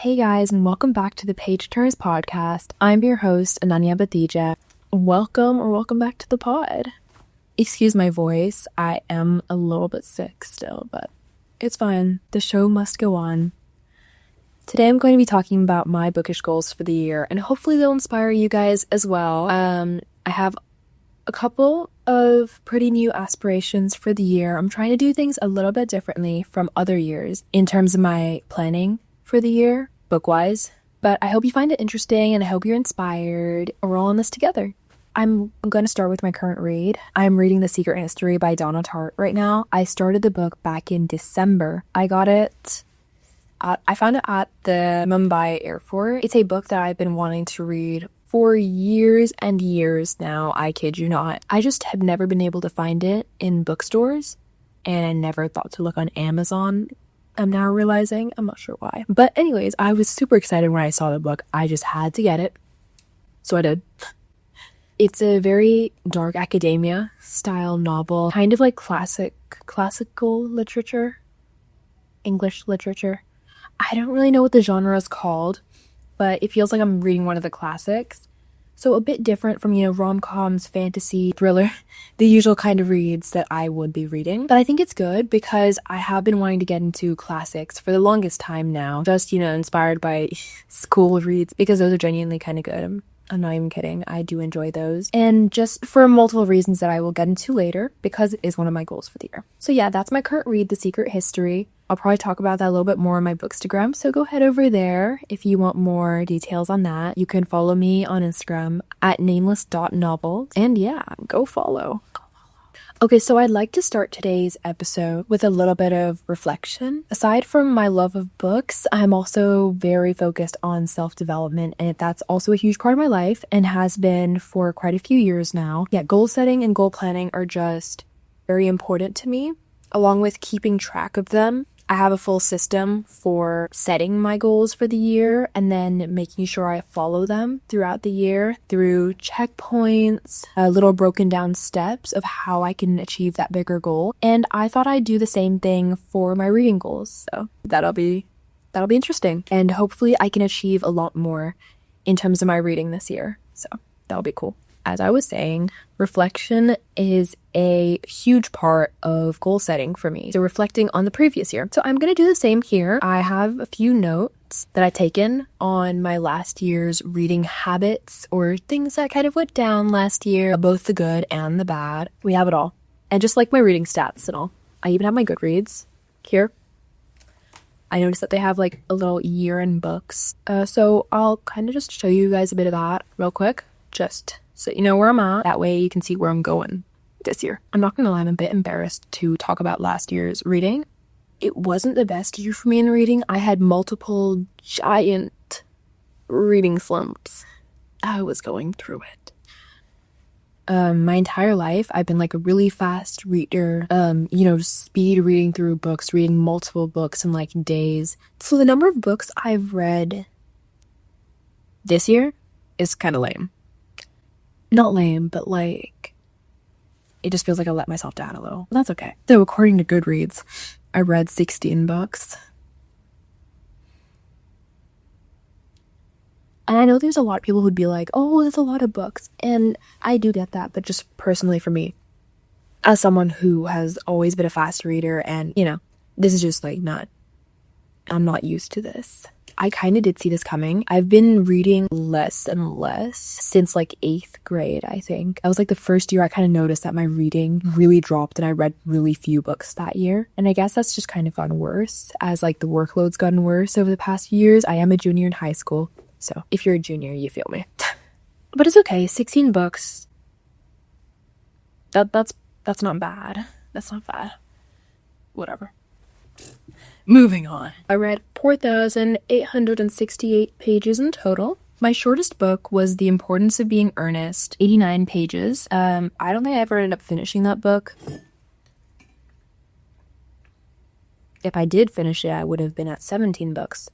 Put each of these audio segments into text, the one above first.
Hey guys, and welcome back to the PageTurners podcast. I'm your host, Ananya. Welcome back to the pod. Excuse my voice, I am a little bit sick still, but it's fine. The show must go on. Today I'm going to be talking about my bookish goals for the year, and hopefully they'll inspire you guys as well. I have a couple of pretty new aspirations for the year. I'm trying to do things a little bit differently from other years in terms of my planning for the year, book-wise. But I hope you find it interesting and I hope you're inspired. We're all in this together. I'm going to start with my current read. I'm reading The Secret History by Donna Tartt right now. I started the book back in December. I found it at the Mumbai airport. It's a book that I've been wanting to read for years and years now. I kid you not. I just have never been able to find it in bookstores, and I never thought to look on Amazon. I'm now realizing, I'm not sure why. But anyways, I was super excited when I saw the book. I just had to get it. So I did. It's a very dark academia style novel, kind of like classical literature, English literature. I don't really know what the genre is called, but it feels like I'm reading one of the classics. So a bit different from, rom-coms, fantasy, thriller, the usual kind of reads that I would be reading. But I think it's good because I have been wanting to get into classics for the longest time now. Just, inspired by school reads because those are genuinely kind of good. I'm not even kidding. I do enjoy those. And just for multiple reasons that I will get into later because it is one of my goals for the year. So yeah, that's my current read, The Secret History. I'll probably talk about that a little bit more on my bookstagram, so go head over there if you want more details on that. You can follow me on Instagram at nameless.novels, and yeah, go follow. Okay, so I'd like to start today's episode with a little bit of reflection. Aside from my love of books, I'm also very focused on self-development, and that's also a huge part of my life and has been for quite a few years now. Yeah, goal setting and goal planning are just very important to me, along with keeping track of them. I have a full system for setting my goals for the year and then making sure I follow them throughout the year through checkpoints, little broken down steps of how I can achieve that bigger goal. And I thought I'd do the same thing for my reading goals. So that'll be interesting. And hopefully I can achieve a lot more in terms of my reading this year. So that'll be cool. As I was saying, reflection is a huge part of goal setting for me. So reflecting on the previous year. So I'm going to do the same here. I have a few notes that I've taken on my last year's reading habits or things that kind of went down last year, both the good and the bad. We have it all. And just like my reading stats and all. I even have my Goodreads here. I noticed that they have like a little year in books. So I'll kind of just show you guys a bit of that real quick. Just so you know where I'm at. That way you can see where I'm going this year. I'm not gonna lie, I'm a bit embarrassed to talk about last year's reading. It wasn't the best year for me in reading. I had multiple giant reading slumps. I was going through it. My entire life, I've been like a really fast reader, speed reading through books, reading multiple books in like days. So the number of books I've read this year is kind of lame. Not lame, but like, it just feels like I let myself down a little. That's okay. So according to Goodreads, I read 16 books. And I know there's a lot of people who'd be like, oh, that's a lot of books. And I do get that, but just personally for me, as someone who has always been a fast reader and, this is just like I'm not used to this. I kind of did see this coming. I've been reading less and less since like 8th grade, I think. That was like the first year I kind of noticed that my reading really dropped and I read really few books that year. And I guess that's just kind of gotten worse as like the workload's gotten worse over the past few years. I am a junior in high school. So if you're a junior, you feel me. But it's okay. 16 books. That's not bad. That's not bad. Whatever. Moving on. I read 4,868 pages in total. My shortest book was The Importance of Being Earnest, 89 pages. I don't think I ever ended up finishing that book. If I did finish it, I would have been at 17 books.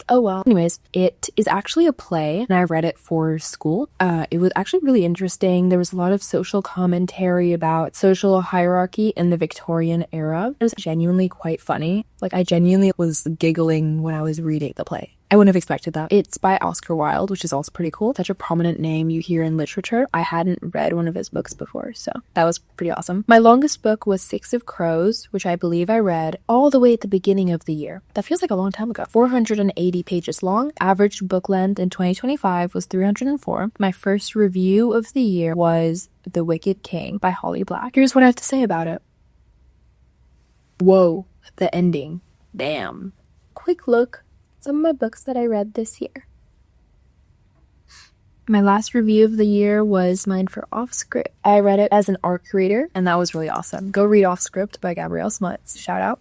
Oh well. Anyways, it is actually a play, and I read it for school. It was actually really interesting. There was a lot of social commentary about social hierarchy in the Victorian era. It was genuinely quite funny. Like, I genuinely was giggling when I was reading the play. I wouldn't have expected that. It's by Oscar Wilde, which is also pretty cool. Such a prominent name you hear in literature. I hadn't read one of his books before, so that was pretty awesome. My longest book was Six of Crows, which I believe I read all the way at the beginning of the year. That feels like a long time ago. 480 pages long. Average book length in 2025 was 304. My first review of the year was The Wicked King by Holly Black. Here's what I have to say about it. Whoa, the ending. Damn. Quick look. Some of my books that I read this year. My last review of the year was mine for Off Script. I read it as an ARC reader, and that was really awesome. Go read Off Script by Gabrielle Smuts. Shout out.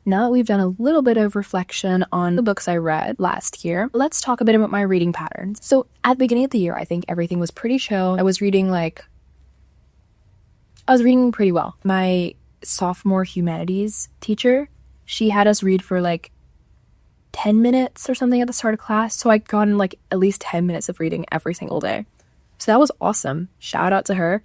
Now that we've done a little bit of reflection on the books I read last year, let's talk a bit about my reading patterns. So at the beginning of the year, I think everything was pretty chill. I was reading pretty well. My sophomore humanities teacher, she had us read for 10 minutes or something at the start of class, so I got in at least 10 minutes of reading every single day. So that was awesome. Shout out to her.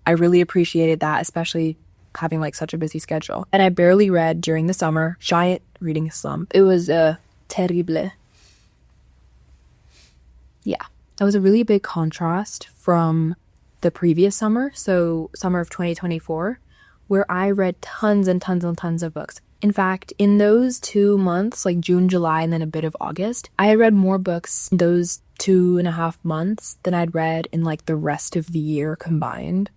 I really appreciated that, especially having such a busy schedule. And I barely read during the summer. Giant reading slump. It was terrible. Yeah, that was a really big contrast from the previous summer, so summer of 2024, where I read tons and tons and tons of books. In fact, in those 2 months, June, July, and then a bit of August, I had read more books in those 2.5 months than I'd read in the rest of the year combined,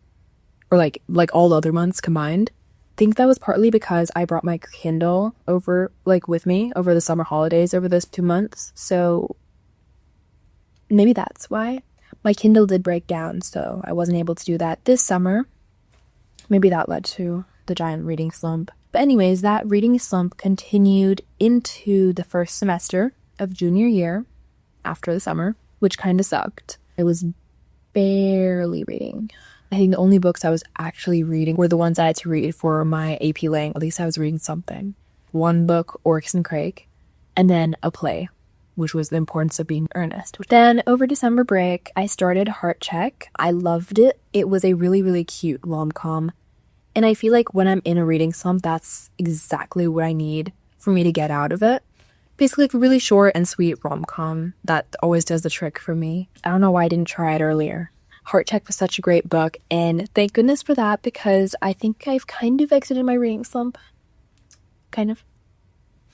or all the other months combined. I think that was partly because I brought my Kindle over with me over the summer holidays over those 2 months, so maybe that's why. My Kindle did break down, so I wasn't able to do that this summer. Maybe that led to the giant reading slump. But anyways, that reading slump continued into the first semester of junior year after the summer, which kind of sucked. I was barely reading. I think the only books I was actually reading were the ones I had to read for my AP Lang. At least I was reading something. One book, Oryx and Crake, and then a play, which was The Importance of Being Earnest. Then over December break, I started Heart Check. I loved it. It was a really, really cute rom-com. And I feel when I'm in a reading slump, that's exactly what I need for me to get out of it. Basically, a really short and sweet rom-com that always does the trick for me. I don't know why I didn't try it earlier. Heart Check was such a great book, and thank goodness for that, because I think I've kind of exited my reading slump. Kind of.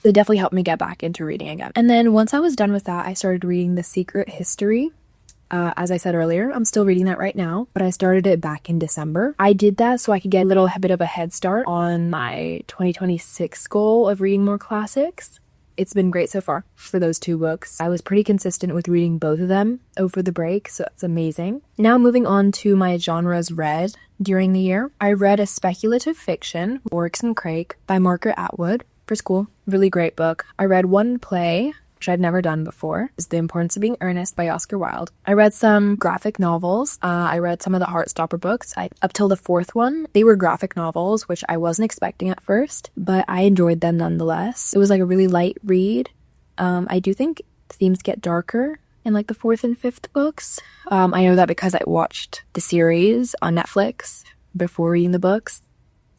It definitely helped me get back into reading again. And then once I was done with that, I started reading The Secret History. As I said earlier, I'm still reading that right now, but I started it back in December. I did that so I could get a bit of a head start on my 2026 goal of reading more classics. It's been great so far for those 2 books. I was pretty consistent with reading both of them over the break, so that's amazing. Now moving on to my genres read during the year. I read a speculative fiction, Oryx and Crake, by Margaret Atwood for school. Really great book. I read one play, which I'd never done before, is The Importance of Being Earnest by Oscar Wilde. I read some graphic novels. I read some of the Heartstopper books. Up till the 4th one, they were graphic novels, which I wasn't expecting at first, but I enjoyed them nonetheless. It was a really light read. I do think themes get darker in the 4th and 5th books. I know that because I watched the series on Netflix before reading the books,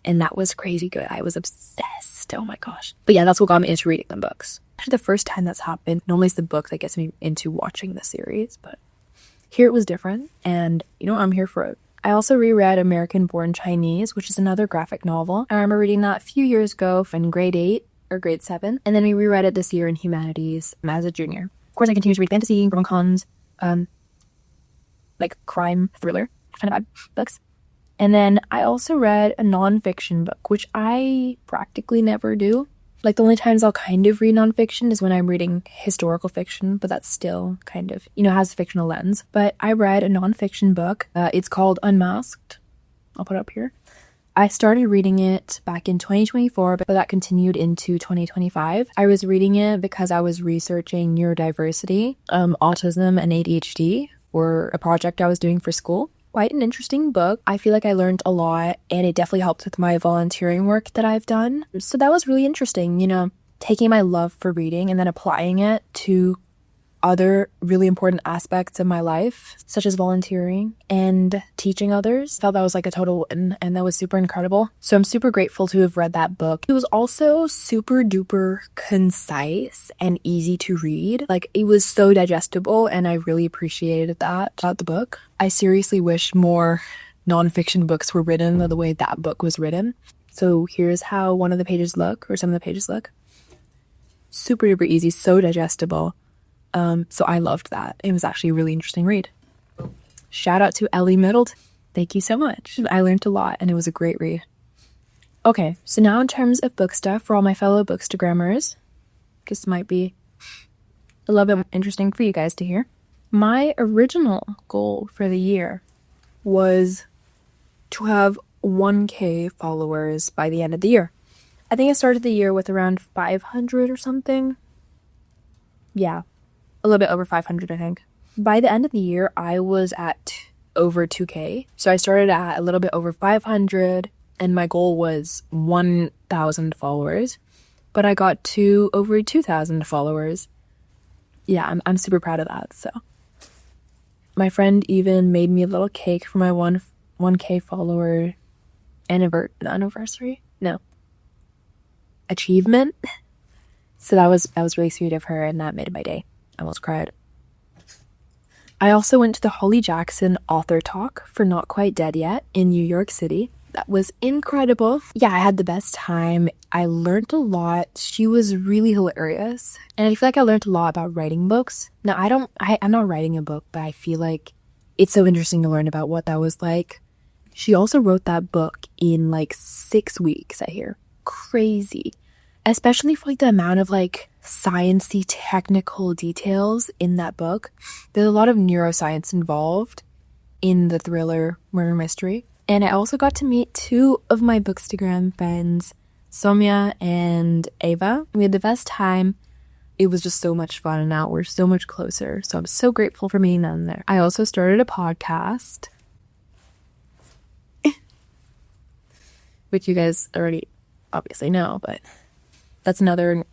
and that was crazy good. I was obsessed. Oh my gosh. But yeah, that's what got me into reading them books. Actually, the first time that's happened. Normally it's the book that gets me into watching the series, but here it was different, and I'm here for it. I also reread American Born Chinese, which is another graphic novel. I remember reading that a few years ago in grade 8 or grade 7, and then we reread it this year in humanities as a junior. Of course, I continue to read fantasy, rom-coms, crime, thriller kind of vibe books. And then I also read a non-fiction book, which I practically never do. The only times I'll kind of read nonfiction is when I'm reading historical fiction, but that's still kind of, has a fictional lens. But I read a nonfiction book. It's called Unmasked. I'll put it up here. I started reading it back in 2024, but that continued into 2025. I was reading it because I was researching neurodiversity, autism, and ADHD for a project I was doing for school. Quite an interesting book. I feel I learned a lot, and it definitely helped with my volunteering work that I've done. So that was really interesting, taking my love for reading and then applying it to other really important aspects of my life, such as volunteering and teaching others. I felt that was like a total win, and that was super incredible. So I'm super grateful to have read that book. It was also super duper concise and easy to read. Like, it was so digestible, and I really appreciated that about the book. I seriously wish more nonfiction books were written the way that book was written. So here's how one of the pages look, or some of the pages look. Super duper easy, so digestible. So I loved that. It was actually a really interesting read. Shout out to Ellie Middleton. Thank you so much. I learned a lot, and it was a great read. Okay, so now in terms of book stuff for all my fellow bookstagrammers, this might be a little bit interesting for you guys to hear. My original goal for the year was to have 1K followers by the end of the year. I think I started the year with around 500 or something. Yeah, a little bit over 500, I think. By the end of the year, I was at over 2K. So I started at a little bit over 500, and my goal was 1,000 followers. But I got to over 2,000 followers. Yeah, I'm super proud of that. So my friend even made me a little cake for my 1K follower anniversary? No. Achievement. So that was really sweet of her, and that made my day. I almost cried. I also went to the Holly Jackson author talk for Not Quite Dead Yet in New York City. That was incredible. Yeah, I had the best time. I learned a lot. She was really hilarious. And I feel like I learned a lot about writing books. Now, I'm not writing a book, but I feel like it's so interesting to learn about what that was like. She also wrote that book in like 6 weeks, I hear. Crazy. Especially for like the amount of like sciencey technical details in that book. There's a lot of neuroscience involved in the thriller murder mystery. And I also got to meet 2 of my bookstagram friends, Soumya and Ava. We had the best time. It was just so much fun, and now we're so much closer. So I'm so grateful for meeting them there. I also started a podcast, which you guys already obviously know, but that's another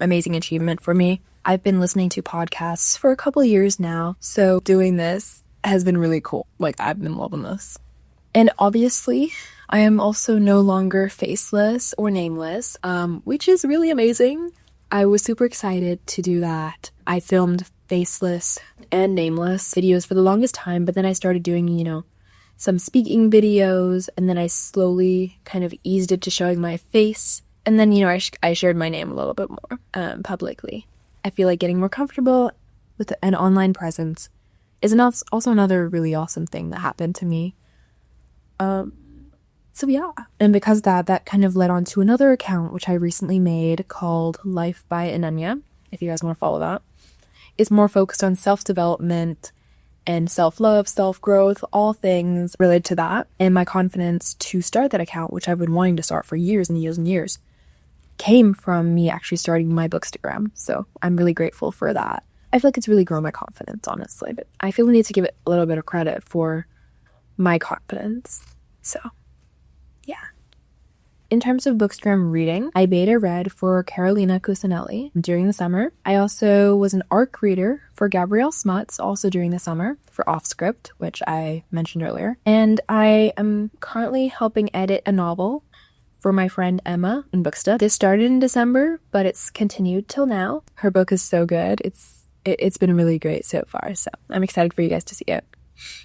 amazing achievement for me. I've been listening to podcasts for a couple years now, so doing this has been really cool. Like, I've been loving this. And obviously, I am also no longer faceless or nameless, which is really amazing. I was super excited to do that. I filmed faceless and nameless videos for the longest time, but then I started doing, some speaking videos, and then I slowly kind of eased it to showing my face. And then, I shared my name a little bit more publicly. I feel like getting more comfortable with an online presence is also another really awesome thing that happened to me. So yeah. And because of that kind of led on to another account, which I recently made called Life by Ananya, if you guys want to follow that. It's more focused on self-development and self-love, self-growth, all things related to that. And my confidence to start that account, which I've been wanting to start for years and years and years, came from me actually starting my bookstagram. So I'm really grateful for that. I feel like it's really grown my confidence, honestly, but I feel we need to give it a little bit of credit for my confidence. So yeah. In terms of bookstagram reading, I beta read for Carolina Cusinelli during the summer. I also was an ARC reader for Gabrielle Smuts also during the summer for Offscript, which I mentioned earlier. And I am currently helping edit a novel for my friend Emma in Booksta. This started in December, but it's continued till now. Her book is so good. It's been really great so far, so I'm excited for you guys to see it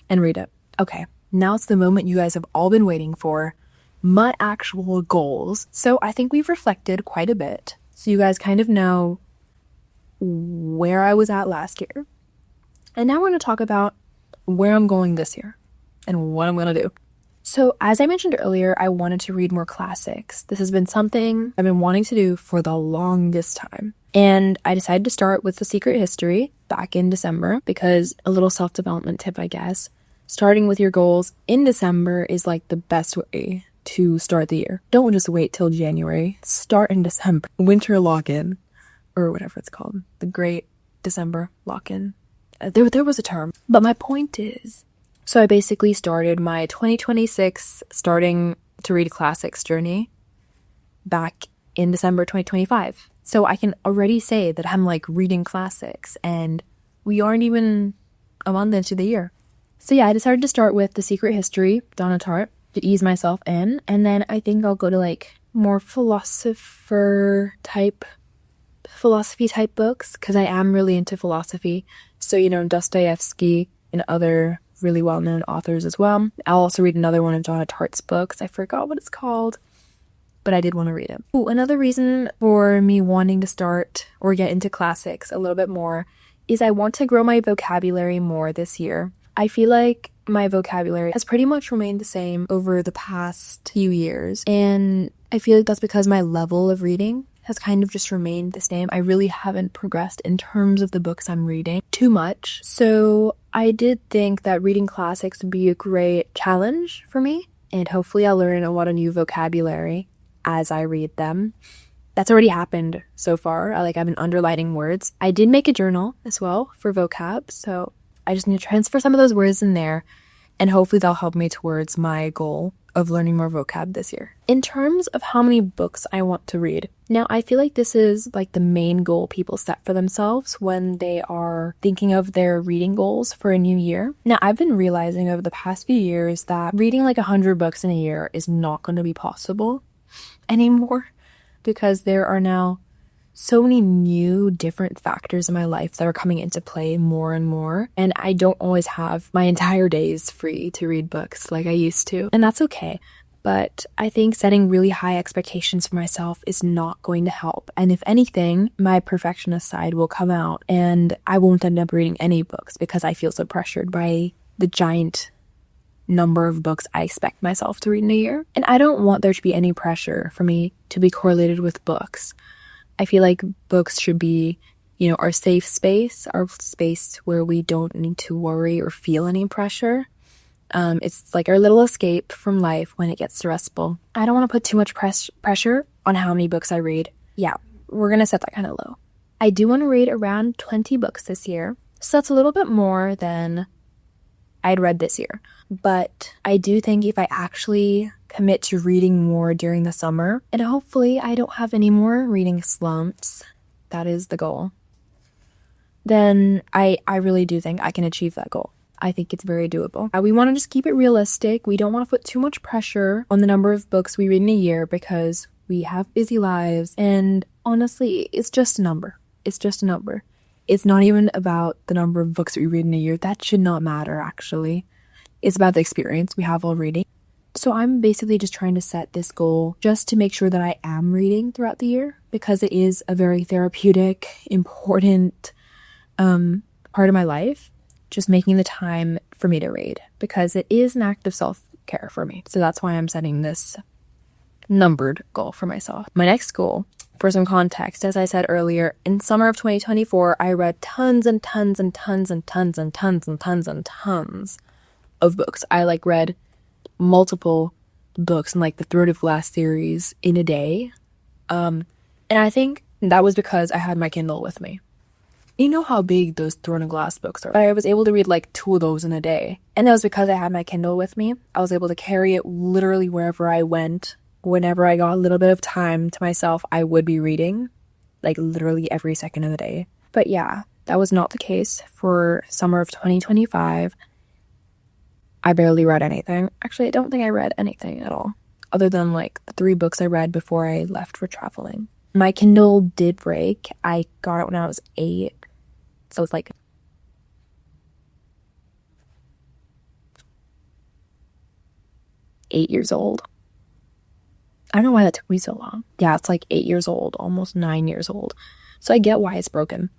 and read it. Okay, now it's the moment you guys have all been waiting for, my actual goals. So I think we've reflected quite a bit, so you guys kind of know where I was at last year. And now we're going to talk about where I'm going this year and what I'm going to do. So as I mentioned earlier, I wanted to read more classics. This has been something I've been wanting to do for the longest time. And I decided to start with The Secret History back in December because a little self-development tip, I guess. Starting with your goals in December is like the best way to start the year. Don't just wait till January. Start in December. Winter lock-in, or whatever it's called. The Great December lock-in. There was a term. But my point is, so I basically started my 2026 starting to read classics journey back in December 2025. So I can already say that I'm like reading classics, and we aren't even a month into the year. So yeah, I decided to start with The Secret History, Donna Tartt, to ease myself in. And then I think I'll go to like more philosophy type books, because I am really into philosophy. So, you know, Dostoevsky and other really well-known authors as well. I'll also read another one of Donna Tartt's books. I forgot what it's called, but I did want to read it. Ooh, another reason for me wanting to start or get into classics a little bit more is I want to grow my vocabulary more this year. I feel like my vocabulary has pretty much remained the same over the past few years, and I feel like that's because my level of reading has kind of just remained the same. I really haven't progressed in terms of the books I'm reading too much. So I did think that reading classics would be a great challenge for me, and hopefully I'll learn a lot of new vocabulary as I read them. That's already happened so far. I've been underlining words. I did make a journal as well for vocab, so I just need to transfer some of those words in there, and hopefully that'll help me towards my goal of learning more vocab this year. In terms of how many books I want to read, now I feel like this is like the main goal people set for themselves when they are thinking of their reading goals for a new year. Now I've been realizing over the past few years that reading like 100 books in a year is not going to be possible anymore, because there are now so many new different factors in my life that are coming into play more and more, and I don't always have my entire days free to read books like I used to, and that's okay. But I think setting really high expectations for myself is not going to help, and if anything, my perfectionist side will come out and I won't end up reading any books because I feel so pressured by the giant number of books I expect myself to read in a year. And I don't want there to be any pressure for me to be correlated with books. I feel like books should be, you know, our safe space, our space where we don't need to worry or feel any pressure. It's like our little escape from life when it gets stressful. I don't want to put too much pressure on how many books I read. Yeah, we're going to set that kind of low. I do want to read around 20 books this year, so that's a little bit more than I'd read this year. But I do think if I actually commit to reading more during the summer, and hopefully I don't have any more reading slumps, that is the goal, then I really do think I can achieve that goal. I think it's very doable. We want to just keep it realistic. We don't want to put too much pressure on the number of books we read in a year because we have busy lives, and honestly, it's just a number. It's just a number. It's not even about the number of books we read in a year. That should not matter, actually. It's about the experience we have while reading. So I'm basically just trying to set this goal just to make sure that I am reading throughout the year, because it is a very therapeutic, important part of my life, just making the time for me to read, because it is an act of self-care for me. So that's why I'm setting this numbered goal for myself. My next goal, for some context, as I said earlier, in summer of 2024, I read tons and tons and tons and tons and tons and tons and tons of books. I read multiple books in the Throat of Glass series in a day. And I think that was because I had my Kindle with me. You know how big those Throne of Glass books are. I was able to read 2 of those in a day. And that was because I had my Kindle with me. I was able to carry it literally wherever I went. Whenever I got a little bit of time to myself, I would be reading, literally every second of the day. But yeah, that was not the case for summer of 2025. I barely read anything. Actually, I don't think I read anything at all, other than the 3 books I read before I left for traveling. My Kindle did break. I got it when I was 8. So it's 8 years old. I don't know why that took me so long. Yeah, it's 8 years old, almost 9 years old. So I get why it's broken.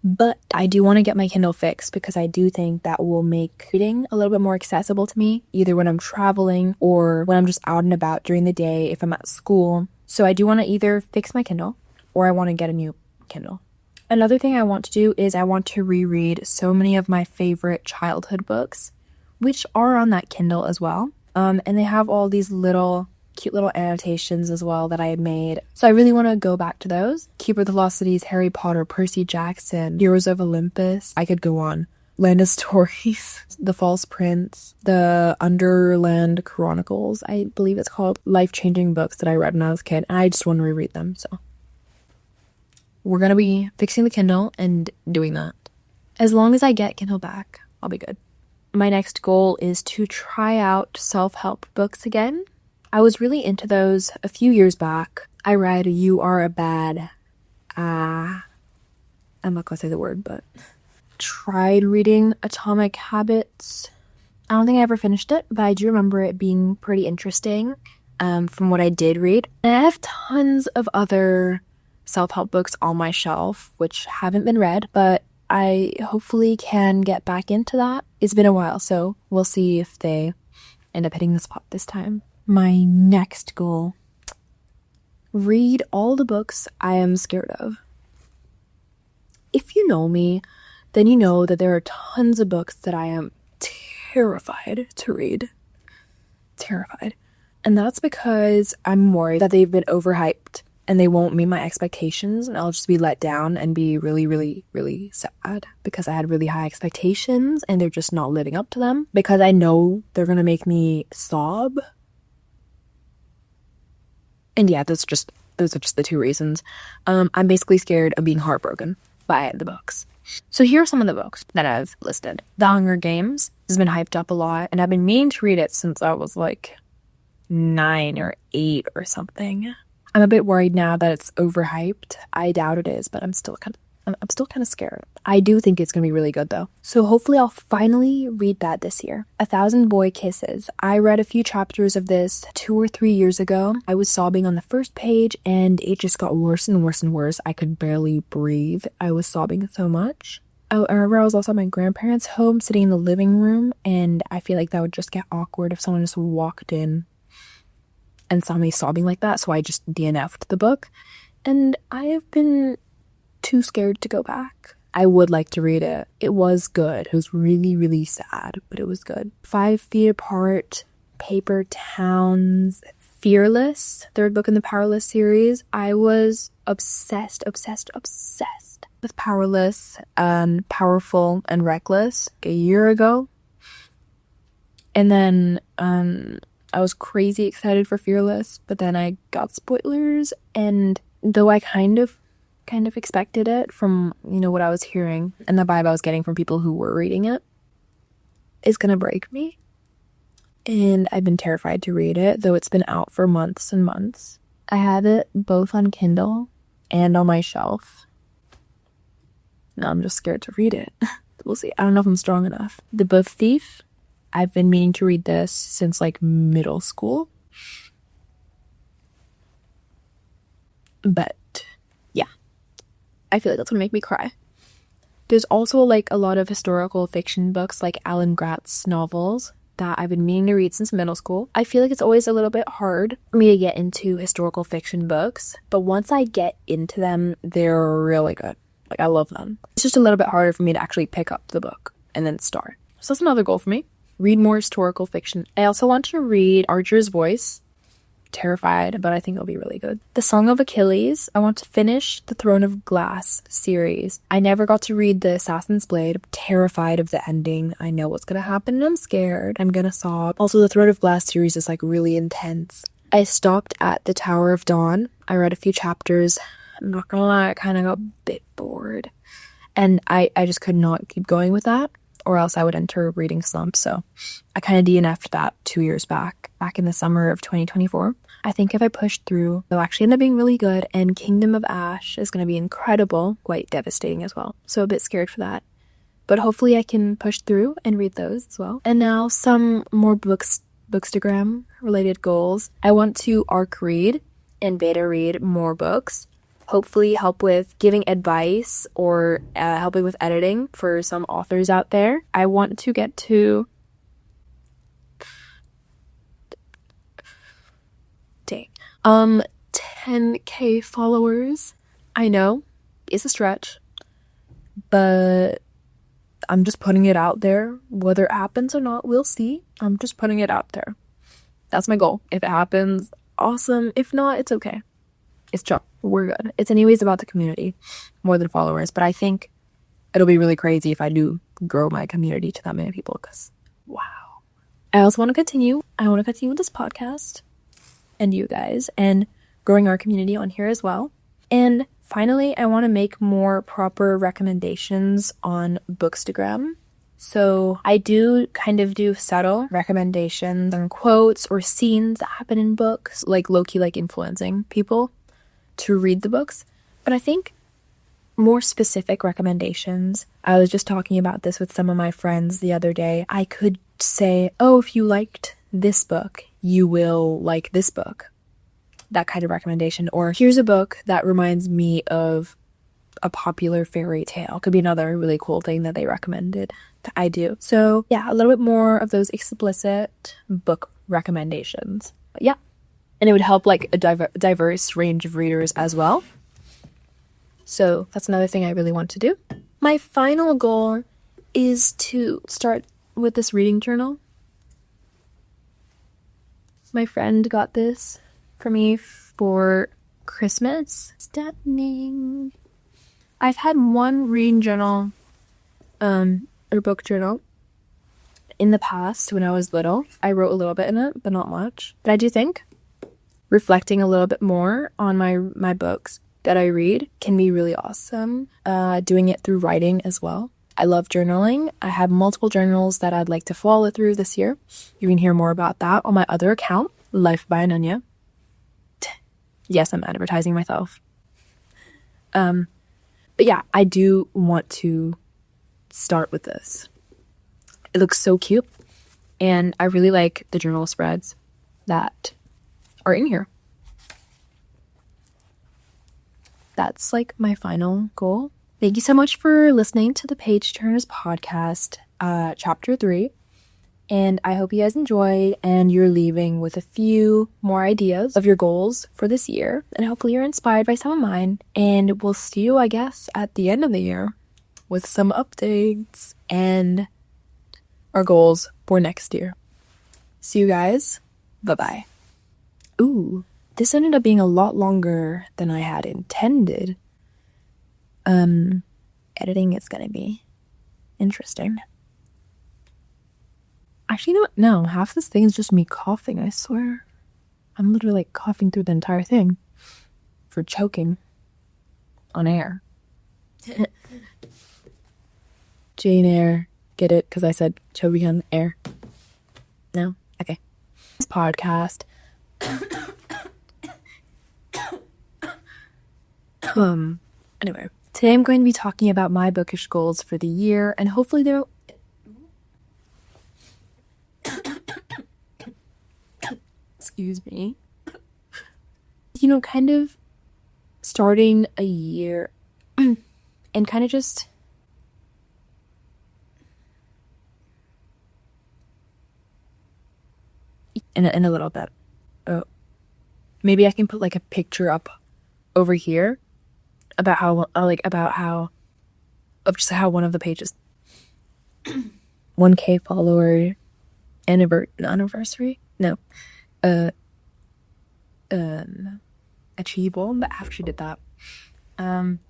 But I do want to get my Kindle fixed, because I do think that will make reading a little bit more accessible to me, either when I'm traveling or when I'm just out and about during the day if I'm at school. So I do want to either fix my Kindle or I want to get a new Kindle. Another thing I want to do is I want to reread so many of my favorite childhood books, which are on that Kindle as well. And they have all these cute little annotations as well that I had made. So I really want to go back to those. Keeper of the Lost Cities, Harry Potter, Percy Jackson, Heroes of Olympus. I could go on. Land of Stories, The False Prince, The Underland Chronicles, I believe it's called. Life-changing books that I read when I was a kid, and I just want to reread them. So we're going to be fixing the Kindle and doing that. As long as I get Kindle back, I'll be good. My next goal is to try out self-help books again. I was really into those a few years back. I read You Are a Bad... I'm not gonna say the word, but... tried reading Atomic Habits. I don't think I ever finished it, but I do remember it being pretty interesting from what I did read. And I have tons of other self-help books on my shelf, which haven't been read, but I hopefully can get back into that. It's been a while, so we'll see if they end up hitting the spot this time. My next goal: read all the books I am scared of. If you know me, then you know that there are tons of books that I am terrified to read. Terrified. And that's because I'm worried that they've been overhyped and they won't meet my expectations, and I'll just be let down and be really, really, really sad because I had really high expectations and they're just not living up to them, because I know they're gonna make me sob. And yeah, those are just the two reasons. I'm basically scared of being heartbroken by the books. So here are some of the books that I've listed. The Hunger Games has been hyped up a lot, and I've been meaning to read it since I was like 9 or 8 or something. I'm a bit worried now that it's overhyped. I doubt it is, but I'm still kind of scared. I do think it's gonna be really good though. So hopefully I'll finally read that this year. 1,000 Boy Kisses. I read a few chapters of this 2 or 3 years ago. I was sobbing on the first page and it just got worse and worse and worse. I could barely breathe. I was sobbing so much. I remember I was also at my grandparents' home sitting in the living room, and I feel like that would just get awkward if someone just walked in and saw me sobbing like that, so I just DNF'd the book. And I have been too scared to go back. I would like to read it. It was good. It was really, really sad, but it was good. 5 Feet Apart, Paper Towns, Fearless, third book in the Powerless series. I was obsessed with Powerless, Powerful, and Reckless a year ago. And then I was crazy excited for Fearless, but then I got spoilers, and though I kind of expected it from, what I was hearing and the vibe I was getting from people who were reading it, it's gonna break me. And I've been terrified to read it, though it's been out for months and months. I have it both on Kindle and on my shelf. Now I'm just scared to read it. We'll see. I don't know if I'm strong enough. The Book Thief. I've been meaning to read this since like middle school. But yeah, I feel like that's gonna make me cry. There's also like a lot of historical fiction books like Alan Gratz novels that I've been meaning to read since middle school. I feel like it's always a little bit hard for me to get into historical fiction books, but once I get into them, they're really good. Like, I love them. It's just a little bit harder for me to actually pick up the book and then start. So that's another goal for me. Read more historical fiction. I also want to read Archer's Voice. Terrified, but I think it'll be really good. The Song of Achilles. I want to finish the Throne of Glass series. I never got to read the Assassin's Blade. I'm terrified of the ending. I know what's gonna happen and I'm scared. I'm gonna sob. Also, the Throne of Glass series is like really intense. I stopped at the Tower of Dawn. I read a few chapters. I'm not gonna lie, I kind of got a bit bored. And I just could not keep going with that, or else I would enter a reading slump. So I kind of DNF'd that 2 years back in the summer of 2024. I think if I push through, it'll actually end up being really good, and Kingdom of Ash is going to be incredible, quite devastating as well. So a bit scared for that. But hopefully I can push through and read those as well. And now some more bookstagram related goals. I want to ARC read and beta read more books. Hopefully help with giving advice or helping with editing for some authors out there. I want to get to 10K followers. I know it's a stretch, but I'm just putting it out there. Whether it happens or not, we'll see. I'm just putting it out there. That's my goal. If it happens, awesome. If not, it's okay. It's chill. We're good. It's anyways about the community more than followers, but I think it'll be really crazy if I do grow my community to that many people, because wow. I also want to continue. I want to continue with this podcast and you guys and growing our community on here as well. And finally, I want to make more proper recommendations on Bookstagram. So I do kind of do subtle recommendations and quotes or scenes that happen in books, like low-key like influencing people to read the books. But I think more specific recommendations, I was just talking about this with some of my friends the other day. I could say, oh, if you liked this book, you will like this book. That kind of recommendation. Or here's a book that reminds me of a popular fairy tale. Could be another really cool thing that they recommended that I do. So yeah, a little bit more of those explicit book recommendations. But yeah, and it would help like a diverse range of readers as well. So that's another thing I really want to do. My final goal is to start with this reading journal. My friend got this for me for Christmas. Stunning. I've had one reading journal, or book journal in the past when I was little. I wrote a little bit in it, but not much. But I do think reflecting a little bit more on my books that I read can be really awesome. Doing it through writing as well. I love journaling. I have multiple journals that I'd like to follow through this year. You can hear more about that on my other account, Life by Ananya. Yes, I'm advertising myself. But yeah, I do want to start with this. It looks so cute. And I really like the journal spreads that are in here. That's like my final goal. Thank you so much for listening to the PageTurners podcast, chapter 3. And I hope you guys enjoyed and you're leaving with a few more ideas of your goals for this year. And hopefully you're inspired by some of mine. And we'll see you, I guess, at the end of the year with some updates and our goals for next year. See you guys. Bye-bye. Ooh, this ended up being a lot longer than I had intended. Editing is gonna be interesting. Actually, you know what? No, half this thing is just me coughing, I swear. I'm literally like coughing through the entire thing for choking on air. Jane Eyre. Get it? Because I said choking on air. No? Okay. This podcast. Anyway, today I'm going to be talking about my bookish goals for the year, and hopefully they're... Excuse me. You know, kind of starting a year and kind of just... In a little bit. Oh, maybe I can put like a picture up over here about how of just how one of the pages 1K follower anniversary. No, achievable. But after she did that,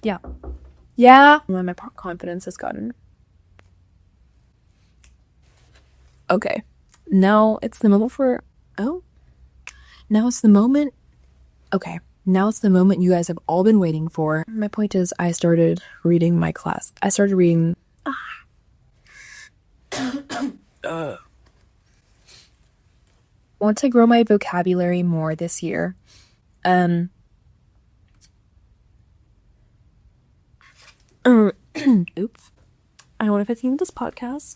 yeah. My confidence has gotten. Okay, now it's the moment for. Oh, now it's the moment. Okay, now it's the moment you guys have all been waiting for. My point is, I started reading my class. I started reading. Want to grow my vocabulary more this year. Oops. I don't know if it's even this podcast.